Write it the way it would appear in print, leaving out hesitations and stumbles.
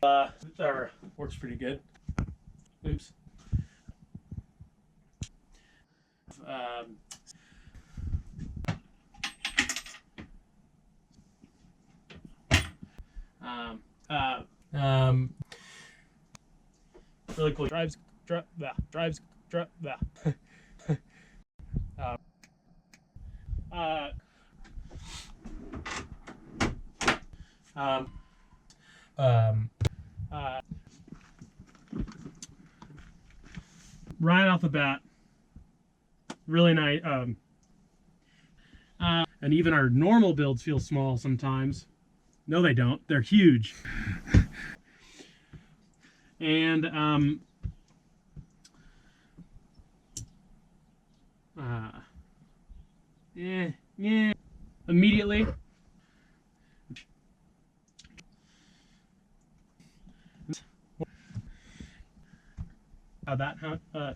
That works pretty good. Oops. Really cool. Drives. Um, right off the bat, really nice. And even our normal builds feel small sometimes. No, they don't. They're huge. And immediately. How that, huh?